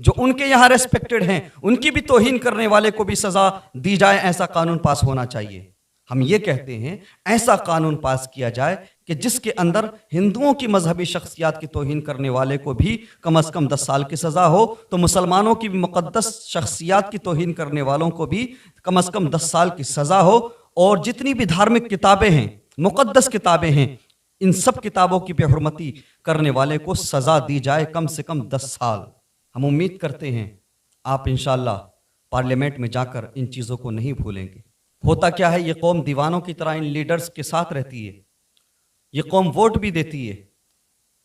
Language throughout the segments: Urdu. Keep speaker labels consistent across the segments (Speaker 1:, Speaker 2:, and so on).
Speaker 1: جو ان کے یہاں ریسپیکٹڈ ہیں ان کی بھی توہین کرنے والے کو بھی سزا دی جائے، ایسا قانون پاس ہونا چاہیے۔ ہم یہ کہتے ہیں ایسا قانون پاس کیا جائے کہ جس کے اندر ہندوؤں کی مذہبی شخصیات کی توہین کرنے والے کو بھی کم از کم 10 سال کی سزا ہو، تو مسلمانوں کی مقدس شخصیات کی توہین کرنے والوں کو بھی کم از کم 10 سال کی سزا ہو، اور جتنی بھی دھارمک کتابیں ہیں، مقدس کتابیں ہیں، ان سب کتابوں کی بے حرمتی کرنے والے کو سزا دی جائے کم سے کم 10 سال۔ ہم امید کرتے ہیں آپ انشاءاللہ پارلیمنٹ میں جا کر ان چیزوں کو نہیں بھولیں گے۔ ہوتا کیا ہے، یہ قوم دیوانوں کی طرح ان لیڈرز کے ساتھ رہتی ہے، یہ قوم ووٹ بھی دیتی ہے،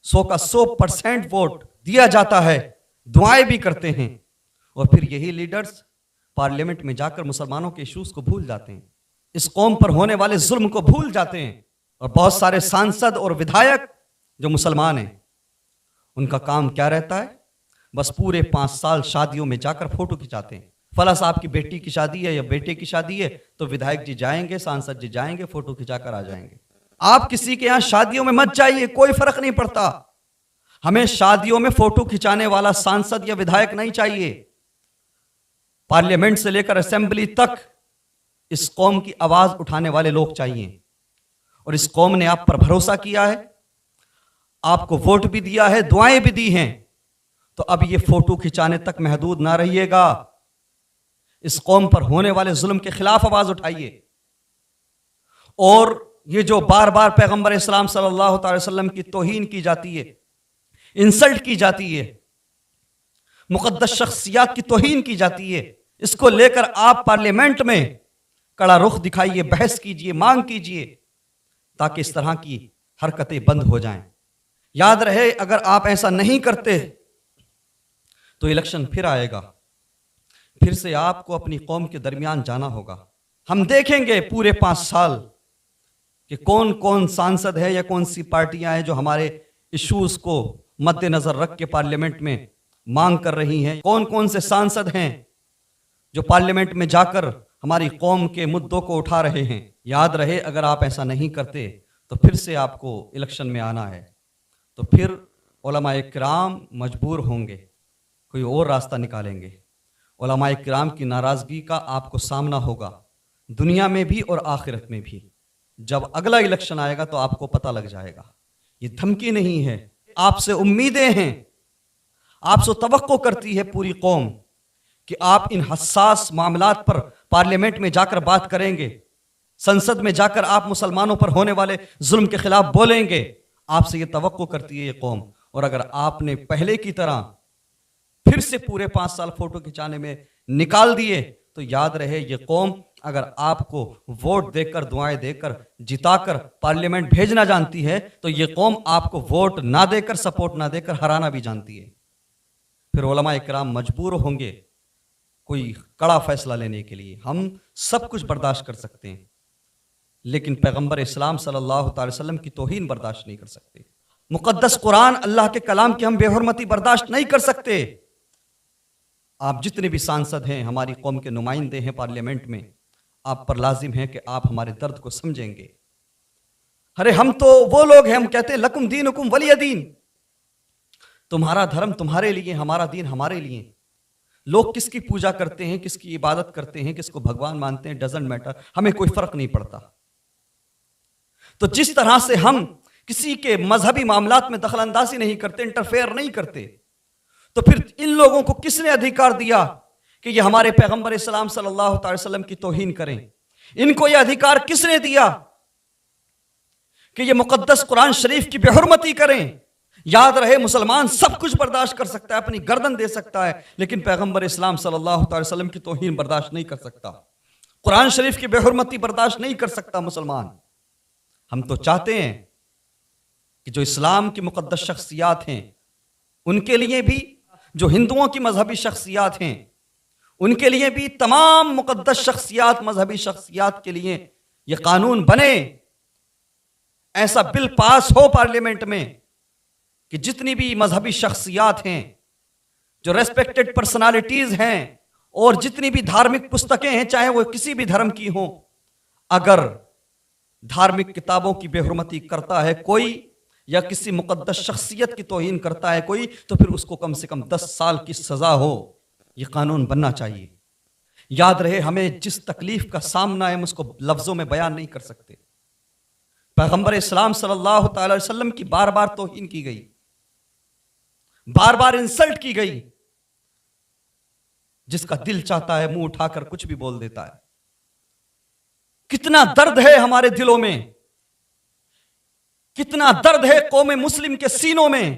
Speaker 1: 100 کا 100% ووٹ دیا جاتا ہے، دعائیں بھی کرتے ہیں، اور پھر یہی لیڈرز پارلیمنٹ میں جا کر مسلمانوں کے ایشوز کو بھول جاتے ہیں، اس قوم پر ہونے والے ظلم کو بھول جاتے ہیں۔ اور بہت سارے سانسد اور ودھایک جو مسلمان ہیں، ان کا کام کیا رہتا ہے؟ بس پورے 5 سال شادیوں میں جا کر فوٹو کھنچاتے ہیں۔ فلاں صاحب کی بیٹی کی شادی ہے یا بیٹے کی شادی ہے تو ودھایک جی جائیں گے، سانسد جی جائیں گے، فوٹو کھنچا کر آ جائیں گے۔ آپ کسی کے یہاں شادیوں میں مت جائیے، کوئی فرق نہیں پڑتا، ہمیں شادیوں میں فوٹو کھنچانے والا سانسد یا ودھایک نہیں چاہیے۔ پارلیمنٹ سے لے کر اسمبلی تک اس قوم کی آواز اٹھانے والے لوگ چاہیے، اور اس قوم نے آپ پر بھروسہ کیا ہے، آپ کو ووٹ بھی دیا ہے، دعائیں بھی دی ہیں، تو اب یہ فوٹو کھنچانے تک محدود نہ رہیے گا، اس قوم پر ہونے والے ظلم کے خلاف آواز اٹھائیے۔ اور یہ جو بار بار پیغمبر اسلام صلی اللہ تعالی وسلم کی توہین کی جاتی ہے، انسلٹ کی جاتی ہے، مقدس شخصیات کی توہین کی جاتی ہے، اس کو لے کر آپ پارلیمنٹ میں کڑا رخ دکھائیے، بحث کیجئے، مانگ کیجئے، تاکہ اس طرح کی حرکتیں بند ہو جائیں۔ یاد رہے اگر آپ ایسا نہیں کرتے تو الیکشن پھر آئے گا، پھر سے آپ کو اپنی قوم کے درمیان جانا ہوگا۔ ہم دیکھیں گے پورے 5 سال کہ کون کون سانسد ہے یا کون سی پارٹیاں ہیں جو ہمارے ایشوز کو مد نظر رکھ کے پارلیمنٹ میں مانگ کر رہی ہیں، کون کون سے سانسد ہیں جو پارلیمنٹ میں جا کر ہماری قوم کے مدعوں کو اٹھا رہے ہیں۔ یاد رہے اگر آپ ایسا نہیں کرتے تو پھر سے آپ کو الیکشن میں آنا ہے، تو پھر علماء کرام مجبور ہوں گے، کوئی اور راستہ نکالیں گے۔ علماء کرام کی ناراضگی کا آپ کو سامنا ہوگا، دنیا میں بھی اور آخرت میں بھی۔ جب اگلا الیکشن آئے گا تو آپ کو پتہ لگ جائے گا۔ یہ دھمکی نہیں ہے، آپ سے امیدیں ہیں، آپ سے توقع کرتی ہے پوری قوم کہ آپ ان حساس معاملات پر پارلیمنٹ میں جا کر بات کریں گے، سنسد میں جا کر آپ مسلمانوں پر ہونے والے ظلم کے خلاف بولیں گے۔ آپ سے یہ توقع کرتی ہے یہ قوم، اور اگر آپ نے پہلے کی طرح پھر سے پورے 5 سال فوٹو کھنچانے میں نکال دیے تو یاد رہے یہ قوم اگر آپ کو ووٹ دے کر، دعائیں دے کر، جتا کر پارلیمنٹ بھیجنا جانتی ہے تو یہ قوم آپ کو ووٹ نہ دے کر، سپورٹ نہ دے کر ہرانا بھی جانتی ہے۔ پھر علماء کرام مجبور ہوں گے کوئی کڑا فیصلہ لینے کے لیے۔ ہم سب کچھ برداشت کر سکتے ہیں، لیکن پیغمبر اسلام صلی اللہ تعالی وسلم کی توہین برداشت نہیں کر سکتے، مقدس قرآن اللہ کے کلام کی ہم بے حرمتی برداشت نہیں کر سکتے۔ آپ جتنے بھی سانسد ہیں، ہماری قوم کے نمائندے ہیں پارلیمنٹ میں، آپ پر لازم ہے کہ آپ ہمارے درد کو سمجھیں گے۔ ارے ہم تو وہ لوگ ہیں، ہم کہتے ہیں لکم دینکم ولی دین، تمہارا دھرم تمہارے لیے، ہمارا دین ہمارے لیے۔ لوگ کس کی پوجا کرتے ہیں، کس کی عبادت کرتے ہیں، کس کو بھگوان مانتے ہیں، ڈزنٹ میٹر، ہمیں کوئی فرق نہیں پڑتا۔ تو جس طرح سے ہم کسی کے مذہبی معاملات میں دخل اندازی نہیں کرتے، انٹرفیئر نہیں کرتے، تو پھر ان لوگوں کو کس نے ادھیکار دیا کہ یہ ہمارے پیغمبر اسلام صلی اللہ تعالی وسلم کی توہین کریں؟ ان کو یہ ادھیکار کس نے دیا کہ یہ مقدس قرآن شریف کی بے حرمتی کریں؟ یاد رہے مسلمان سب کچھ برداشت کر سکتا ہے، اپنی گردن دے سکتا ہے، لیکن پیغمبر اسلام صلی اللہ تعالی وسلم کی توہین برداشت نہیں کر سکتا، قرآن شریف کی بے حرمتی برداشت نہیں کر سکتا مسلمان۔ ہم تو چاہتے ہیں کہ جو اسلام کی مقدس شخصیات ہیں ان کے لیے بھی، جو ہندوؤں کی مذہبی شخصیات ہیں ان کے لیے بھی، تمام مقدس شخصیات، مذہبی شخصیات کے لیے یہ قانون بنے، ایسا بل پاس ہو پارلیمنٹ میں کہ جتنی بھی مذہبی شخصیات ہیں، جو ریسپیکٹڈ پرسنالٹیز ہیں، اور جتنی بھی دھارمک پستکیں ہیں چاہے وہ کسی بھی دھرم کی ہوں، اگر دھارمک کتابوں کی بے حرمتی کرتا ہے کوئی یا کسی مقدس شخصیت کی توہین کرتا ہے کوئی، تو پھر اس کو کم سے کم 10 سال کی سزا ہو، یہ قانون بننا چاہیے۔ یاد رہے ہمیں جس تکلیف کا سامنا ہے ہم اس کو لفظوں میں بیان نہیں کر سکتے۔ پیغمبر اسلام صلی اللہ تعالی وسلم کی بار بار توہین کی گئی، بار بار انسلٹ کی گئی، جس کا دل چاہتا ہے منہ اٹھا کر کچھ بھی بول دیتا ہے۔ کتنا درد ہے ہمارے دلوں میں، کتنا درد ہے قوم مسلم کے سینوں میں۔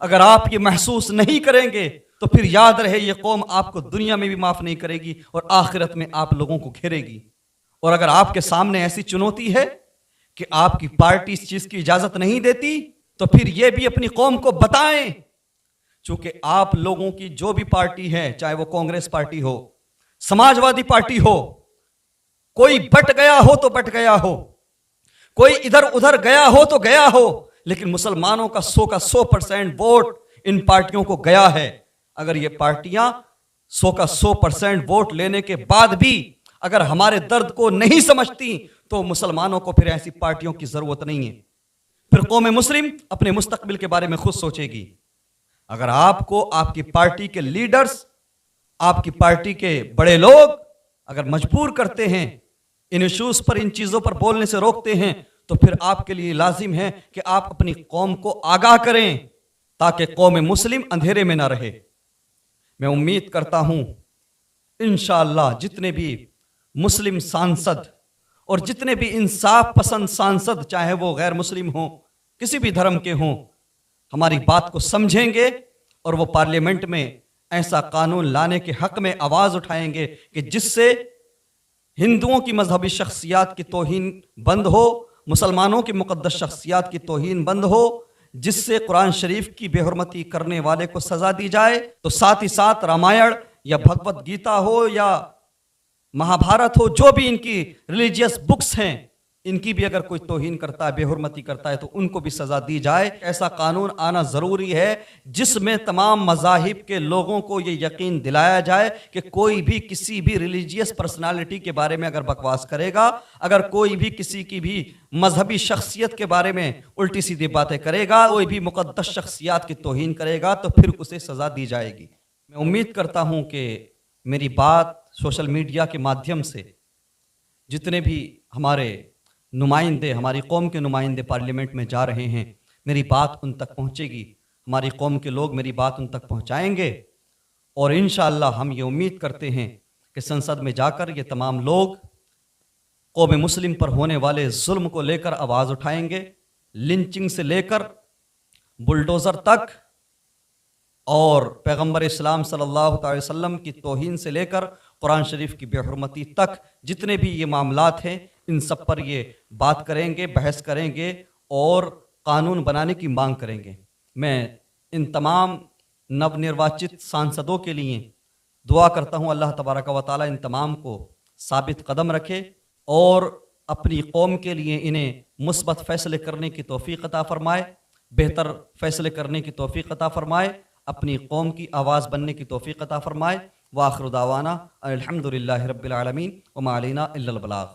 Speaker 1: اگر آپ یہ محسوس نہیں کریں گے تو پھر یاد رہے یہ قوم آپ کو دنیا میں بھی معاف نہیں کرے گی اور آخرت میں آپ لوگوں کو گھیرے گی۔ اور اگر آپ کے سامنے ایسی چنوتی ہے کہ آپ کی پارٹی اس چیز کی اجازت نہیں دیتی تو پھر یہ بھی اپنی قوم کو بتائیں، چونکہ آپ لوگوں کی جو بھی پارٹی ہے، چاہے وہ کانگریس پارٹی ہو، سماجوادی پارٹی ہو، کوئی بٹ گیا ہو تو بٹ گیا ہو، کوئی ادھر ادھر گیا ہو تو گیا ہو، لیکن مسلمانوں کا 100% ووٹ ان پارٹیوں کو گیا ہے۔ اگر یہ پارٹیاں 100% ووٹ لینے کے بعد بھی اگر ہمارے درد کو نہیں سمجھتی تو مسلمانوں کو پھر ایسی پارٹیوں کی ضرورت نہیں ہے۔ پھر قوم مسلم اپنے مستقبل کے بارے میں خود سوچے گی۔ اگر آپ کو آپ کی پارٹی کے لیڈرز، آپ کی پارٹی کے بڑے لوگ اگر مجبور کرتے ہیں، ان ایشوز پر، ان چیزوں پر بولنے سے روکتے ہیں، تو پھر آپ کے لیے لازم ہے کہ آپ اپنی قوم کو آگاہ کریں تاکہ قوم مسلم اندھیرے میں نہ رہے۔ میں امید کرتا ہوں انشاءاللہ جتنے بھی مسلم سانسد اور جتنے بھی انصاف پسند سانسد، چاہے وہ غیر مسلم ہوں، کسی بھی دھرم کے ہوں، ہماری بات کو سمجھیں گے اور وہ پارلیمنٹ میں ایسا قانون لانے کے حق میں آواز اٹھائیں گے کہ جس سے ہندوؤں کی مذہبی شخصیات کی توہین بند ہو، مسلمانوں کی مقدس شخصیات کی توہین بند ہو، جس سے قرآن شریف کی بے حرمتی کرنے والے کو سزا دی جائے، تو ساتھ ہی ساتھ رامائن یا بھگوت گیتا ہو یا مہابھارت ہو، جو بھی ان کی ریلیجیس بکس ہیں، ان کی بھی اگر کوئی توہین کرتا ہے، بے حرمتی کرتا ہے، تو ان کو بھی سزا دی جائے۔ ایسا قانون آنا ضروری ہے جس میں تمام مذاہب کے لوگوں کو یہ یقین دلایا جائے کہ کوئی بھی کسی بھی ریلیجیس پرسنالٹی کے بارے میں اگر بکواس کرے گا، اگر کوئی بھی کسی کی بھی مذہبی شخصیت کے بارے میں الٹی سیدھی باتیں کرے گا، کوئی بھی مقدس شخصیات کی توہین کرے گا، تو پھر اسے سزا دی جائے گی۔ میں امید کرتا ہوں کہ میری بات سوشل میڈیا کے مادھیم سے جتنے بھی ہمارے نمائندے، ہماری قوم کے نمائندے پارلیمنٹ میں جا رہے ہیں، میری بات ان تک پہنچے گی، ہماری قوم کے لوگ میری بات ان تک پہنچائیں گے، اور انشاءاللہ ہم یہ امید کرتے ہیں کہ سنسد میں جا کر یہ تمام لوگ قوم مسلم پر ہونے والے ظلم کو لے کر آواز اٹھائیں گے، لنچنگ سے لے کر بلڈوزر تک، اور پیغمبر اسلام صلی اللہ علیہ وسلم کی توہین سے لے کر قرآن شریف کی بے حرمتی تک جتنے بھی یہ معاملات ہیں، ان سب پر یہ بات کریں گے، بحث کریں گے اور قانون بنانے کی مانگ کریں گے۔ میں ان تمام نو نرواچت سانسدوں کے لیے دعا کرتا ہوں اللہ تبارک و تعالیٰ ان تمام کو ثابت قدم رکھے اور اپنی قوم کے لیے انہیں مثبت فیصلے کرنے کی توفیق عطا فرمائے، بہتر فیصلے کرنے کی توفیق عطا فرمائے، اپنی قوم کی آواز بننے کی توفیق عطا فرمائے۔ وآخر دعوانا الحمدللہ رب العالمین وما علینا الا البلاغ۔